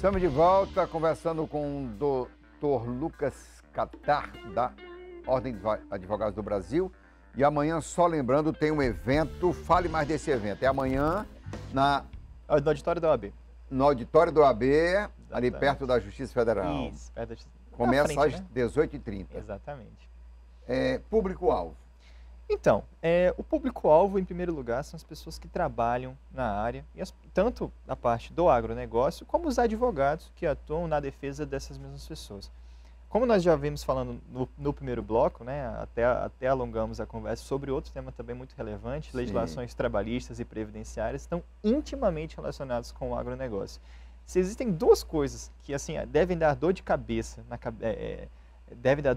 Estamos de volta conversando com o Dr. Lucas Catar, da Ordem dos Advogados do Brasil. E amanhã, só lembrando, tem um evento. Fale mais desse evento. É amanhã no auditório da OAB. No auditório da OAB, Exatamente. Ali perto da Justiça Federal. Isso, perto da Justiça. Começa frente, às né? 18h30. Exatamente. Público-alvo. Então, o público-alvo, em primeiro lugar, são as pessoas que trabalham na área, e tanto a parte do agronegócio, como os advogados que atuam na defesa dessas mesmas pessoas. Como nós já vimos falando no primeiro bloco, né, até alongamos a conversa sobre outro tema também muito relevante, Sim. Legislações trabalhistas e previdenciárias estão intimamente relacionadas com o agronegócio. Se existem duas coisas que assim devem dar dor de cabeça, devem dar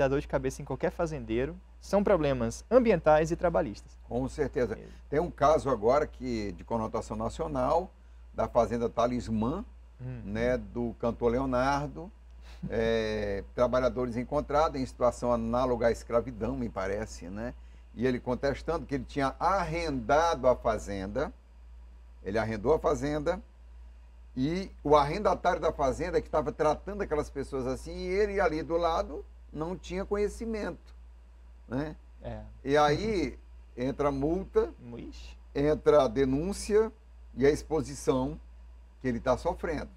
dor de cabeça em qualquer fazendeiro, são problemas ambientais e trabalhistas. Com certeza. Tem um caso agora de conotação nacional, da Fazenda Talismã, né, do cantor Leonardo, trabalhadores encontrados em situação análoga à escravidão, me parece, né? E ele contestando que ele tinha arrendado a fazenda, ele arrendou a fazenda, e o arrendatário da fazenda que estava tratando aquelas pessoas assim, e ele ali do lado não tinha conhecimento, né? E aí entra a multa, entra a denúncia e a exposição que ele está sofrendo.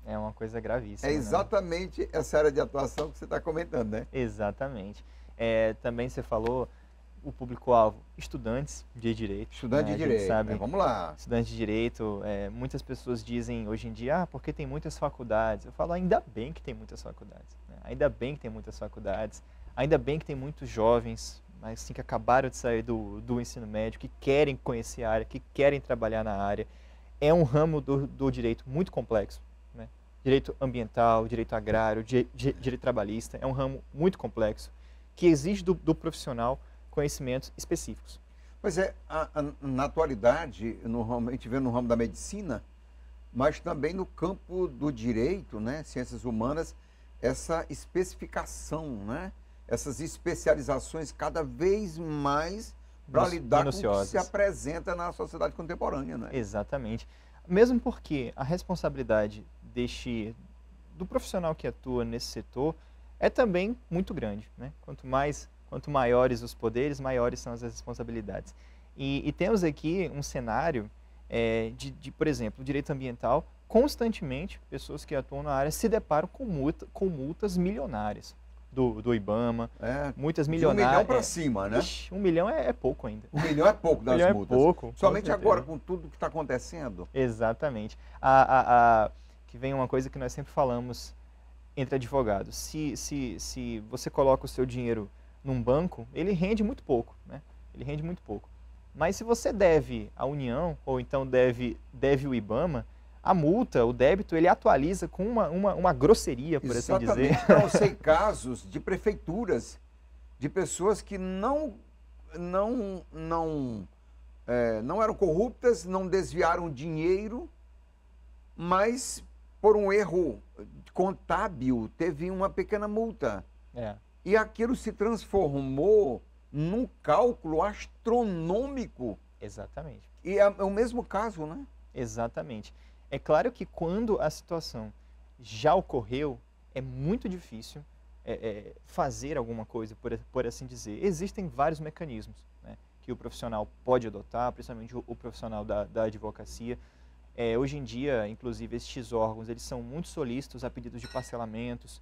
É uma coisa gravíssima. É exatamente essa área de atuação que você está comentando, né? Exatamente. Também você falou o público-alvo, estudantes de direito. Estudante de direito, sabe, vamos lá. Estudantes de direito, muitas pessoas dizem hoje em dia, porque tem muitas faculdades. Eu falo, ainda bem que tem muitas faculdades. Né? Ainda bem que tem muitas faculdades. Ainda bem que tem muitos jovens, mas assim, que acabaram de sair do ensino médio, que querem conhecer a área, que querem trabalhar na área. É um ramo do direito muito complexo. Né? Direito ambiental, direito agrário, direito trabalhista. É um ramo muito complexo, que exige do profissional conhecimentos específicos. Pois na atualidade, a gente vê no ramo da medicina, mas também no campo do direito, né, ciências humanas, essa especificação, né, essas especializações cada vez mais para lidar com o que se apresenta na sociedade contemporânea. Né? Exatamente. Mesmo porque a responsabilidade do profissional que atua nesse setor é também muito grande. Né? Quanto maiores os poderes, maiores são as responsabilidades. E temos aqui um cenário por exemplo, direito ambiental, constantemente pessoas que atuam na área se deparam com multas milionárias do IBAMA, muitas milionárias. De 1 milhão para cima, né? 1 milhão é pouco ainda. 1 milhão é pouco das multas. É pouco. Somente agora, com tudo que está acontecendo. Exatamente. Que vem uma coisa que nós sempre falamos entre advogados. Se você coloca o seu dinheiro num banco, ele rende muito pouco, né? Ele rende muito pouco. Mas se você deve à União, ou então deve o IBAMA, a multa, o débito, ele atualiza com uma grosseria, por assim dizer. Exatamente. Eu sei casos de prefeituras, de pessoas que não eram corruptas, não desviaram dinheiro, mas por um erro contábil teve uma pequena multa. E aquilo se transformou num cálculo astronômico. Exatamente. E é o mesmo caso, né? Exatamente. É claro que quando a situação já ocorreu, é muito difícil fazer alguma coisa, por assim dizer. Existem vários mecanismos, né, que o profissional pode adotar, principalmente o profissional da advocacia. Hoje em dia, inclusive, estes órgãos eles são muito solícitos a pedidos de parcelamentos.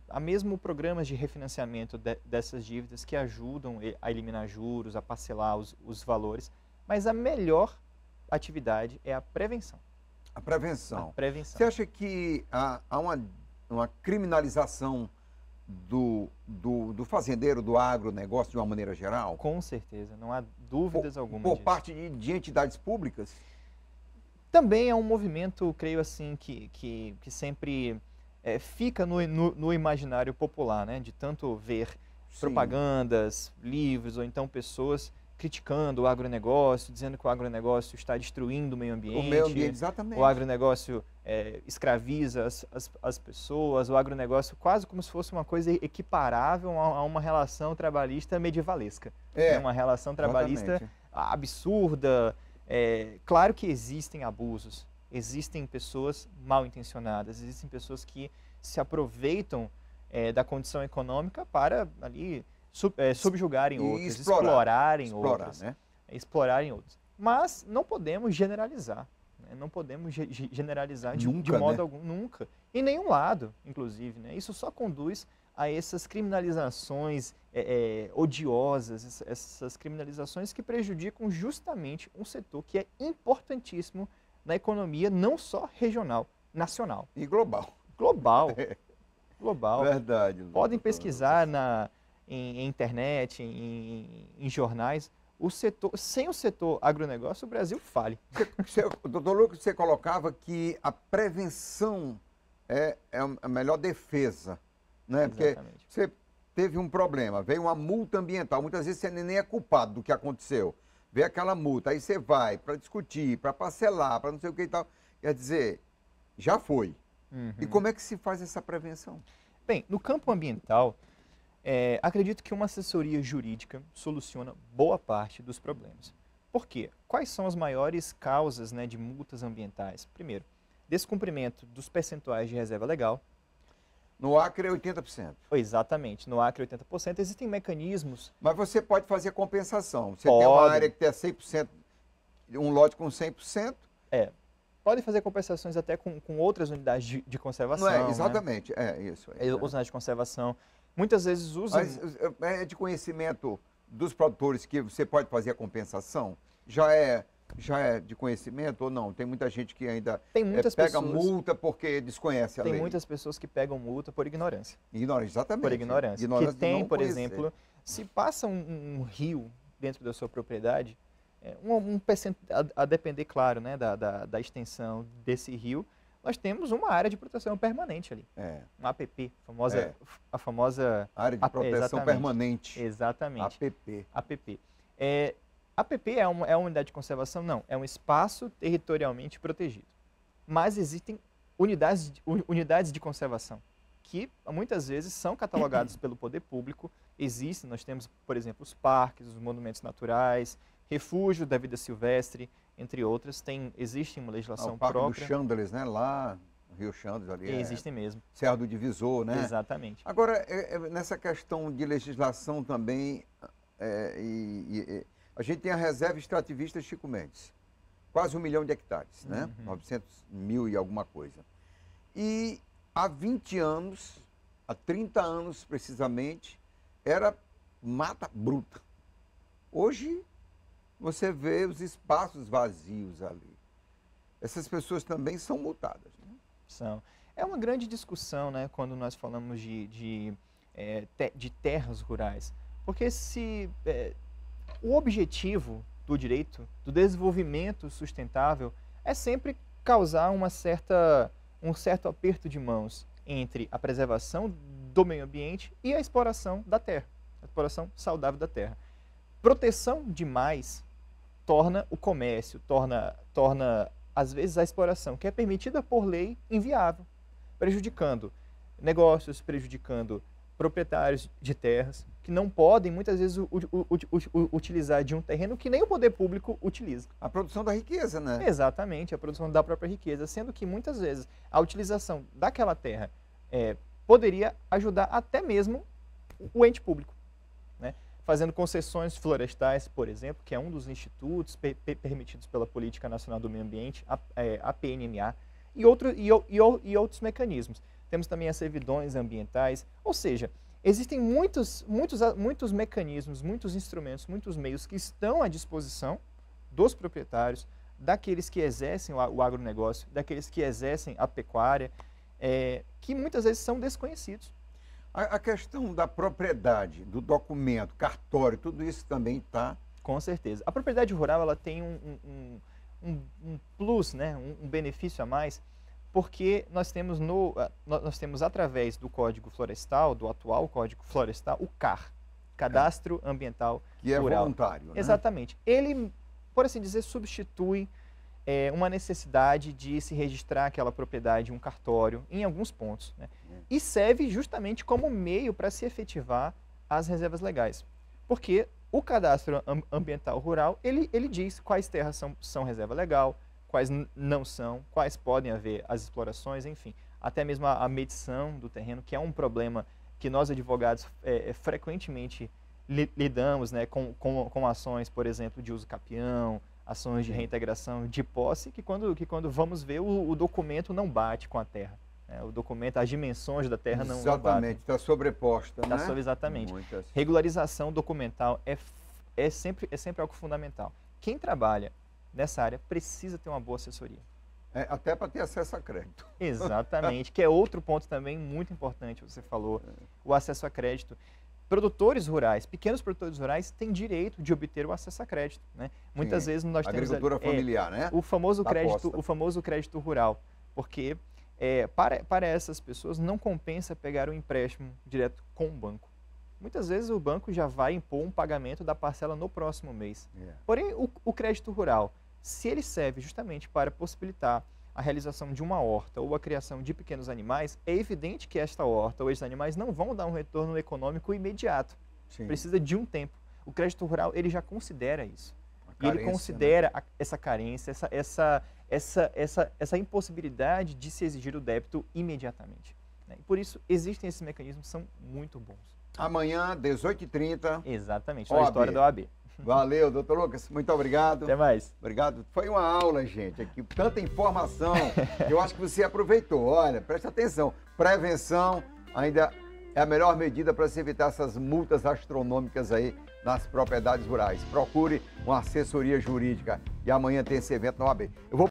Há mesmo programas de refinanciamento dessas dívidas que ajudam a eliminar juros, a parcelar os valores, mas a melhor atividade é a prevenção. A prevenção. A prevenção. Você acha que há uma criminalização do fazendeiro, do agronegócio de uma maneira geral? Com certeza, não há dúvidas alguma por disso. parte de entidades públicas? Também é um movimento, creio assim, que sempre fica no imaginário popular, né? De tanto ver propagandas, livros, ou então pessoas criticando o agronegócio, dizendo que o agronegócio está destruindo o meio ambiente. O meio ambiente, exatamente. O agronegócio escraviza as pessoas, o agronegócio quase como se fosse uma coisa equiparável a uma relação trabalhista medievalesca. Uma relação trabalhista absurda. Claro que existem abusos, existem pessoas mal intencionadas, existem pessoas que se aproveitam da condição econômica para ali subjugarem outros, explorarem outros, né? Explorarem outros. Mas não podemos generalizar, né? Não podemos generalizar de modo né? algum, nunca, em nenhum lado, inclusive, né? Isso só conduz a essas criminalizações odiosas, essas criminalizações que prejudicam justamente um setor que é importantíssimo na economia, não só regional, nacional. E global. Global. Global. Verdade. Podem pesquisar em internet, em jornais. Sem o setor agronegócio, o Brasil fale. Doutor Lucas, você colocava que a prevenção é a melhor defesa, né? Porque você teve um problema, veio uma multa ambiental, muitas vezes você nem é culpado do que aconteceu. Veio aquela multa, aí você vai para discutir, para parcelar, para não sei o que e tal. Quer dizer, já foi. Uhum. E como é que se faz essa prevenção? Bem, no campo ambiental, acredito que uma assessoria jurídica soluciona boa parte dos problemas. Por quê? Quais são as maiores causas, né, de multas ambientais? Primeiro, descumprimento dos percentuais de reserva legal. No Acre é 80%. Exatamente, no Acre 80%. Existem mecanismos... Mas você pode fazer compensação. Você tem uma área que tem 100%, um lote com 100%. Pode fazer compensações até com outras unidades de conservação. Não é, exatamente, né? Isso. Unidades de conservação. Muitas vezes usam... Mas é de conhecimento dos produtores que você pode fazer a compensação? Já é de conhecimento ou não? Tem muita gente que ainda pega multa porque desconhece a lei. Tem muitas pessoas que pegam multa por ignorância. Ignorância, exatamente. Por ignorância. Que tem, por exemplo, se passa um rio dentro da sua propriedade, a depender, claro, né, da extensão desse rio, nós temos uma área de proteção permanente ali. Uma APP, a famosa... Área de proteção permanente. Exatamente. APP. APP. APP é uma unidade de conservação? Não, é um espaço territorialmente protegido. Mas existem unidades de conservação que muitas vezes são catalogadas pelo poder público. Nós temos, por exemplo, os parques, os monumentos naturais, refúgio da vida silvestre, entre outras. Existe uma legislação própria. O Parque do Chandles, né? Lá, no Rio Chandles ali. Existem mesmo. Serra do Divisor, né? Exatamente. Agora, nessa questão de legislação também, a gente tem a reserva extrativista Chico Mendes. Quase 1 milhão de hectares, né? 900 mil e alguma coisa. E há 20 anos, há 30 anos precisamente, era mata bruta. Hoje, você vê os espaços vazios ali. Essas pessoas também são multadas. Né? São. É uma grande discussão, né, quando nós falamos de terras rurais. Porque o objetivo do direito, do desenvolvimento sustentável, é sempre causar um certo aperto de mãos entre a preservação do meio ambiente e a exploração da terra, a exploração saudável da terra. Proteção demais torna o comércio, torna às vezes a exploração, que é permitida por lei, inviável, prejudicando negócios, prejudicando proprietários de terras, que não podem muitas vezes utilizar de um terreno que nem o poder público utiliza. A produção da riqueza, né? Exatamente, a produção da própria riqueza, sendo que muitas vezes a utilização daquela terra poderia ajudar até mesmo o ente público, né? Fazendo concessões florestais, por exemplo, que é um dos institutos permitidos pela Política Nacional do Meio Ambiente, a PNMA, e outros mecanismos. Temos também as servidões ambientais, ou seja, existem muitos mecanismos, muitos instrumentos, muitos meios que estão à disposição dos proprietários, daqueles que exercem o agronegócio, daqueles que exercem a pecuária, que muitas vezes são desconhecidos. A questão da propriedade, do documento, cartório, tudo isso também está... Com certeza. A propriedade rural ela tem um plus, né? Um benefício a mais, porque nós temos através do Código Florestal, do atual Código Florestal, o CAR, Cadastro Ambiental que é Rural. Voluntário, né? Exatamente. Ele, por assim dizer, substitui uma necessidade de se registrar aquela propriedade em um cartório em alguns pontos, né? E serve justamente como meio para se efetivar as reservas legais. Porque o Cadastro Ambiental Rural, ele diz quais terras são reserva legal, quais não são, quais podem haver as explorações, enfim. Até mesmo a medição do terreno, que é um problema que nós advogados frequentemente lidamos, né, com ações, por exemplo, de uso capião, ações de reintegração de posse, que quando vamos ver, o documento não bate com a terra. O documento, as dimensões da terra não batem. Exatamente, está sobreposta, né? Exatamente. Muitas. Regularização documental é sempre algo fundamental. Quem trabalha nessa área precisa ter uma boa assessoria. Até para ter acesso a crédito. Exatamente, que é outro ponto também muito importante, você falou, o acesso a crédito. Produtores rurais, pequenos produtores rurais têm direito de obter o acesso a crédito, né? Muitas vezes nós temos agricultura familiar, né? O famoso crédito rural, porque para essas pessoas não compensa pegar um empréstimo direto com o banco. Muitas vezes o banco já vai impor um pagamento da parcela no próximo mês. Porém, o crédito rural, se ele serve justamente para possibilitar a realização de uma horta ou a criação de pequenos animais, é evidente que esta horta ou esses animais não vão dar um retorno econômico imediato. Sim. Precisa de um tempo. O crédito rural, ele já considera isso. Carência, ele considera, né, essa carência, essa impossibilidade de se exigir o débito imediatamente, né? E por isso, existem esses mecanismos que são muito bons. Amanhã, 18h30. Exatamente, na história da OAB. Valeu, doutor Lucas, muito obrigado. Até mais. Obrigado. Foi uma aula, gente, aqui, tanta informação. Eu acho que você aproveitou. Olha, preste atenção. Prevenção ainda é a melhor medida para se evitar essas multas astronômicas aí nas propriedades rurais. Procure uma assessoria jurídica. E amanhã tem esse evento na OAB. Eu vou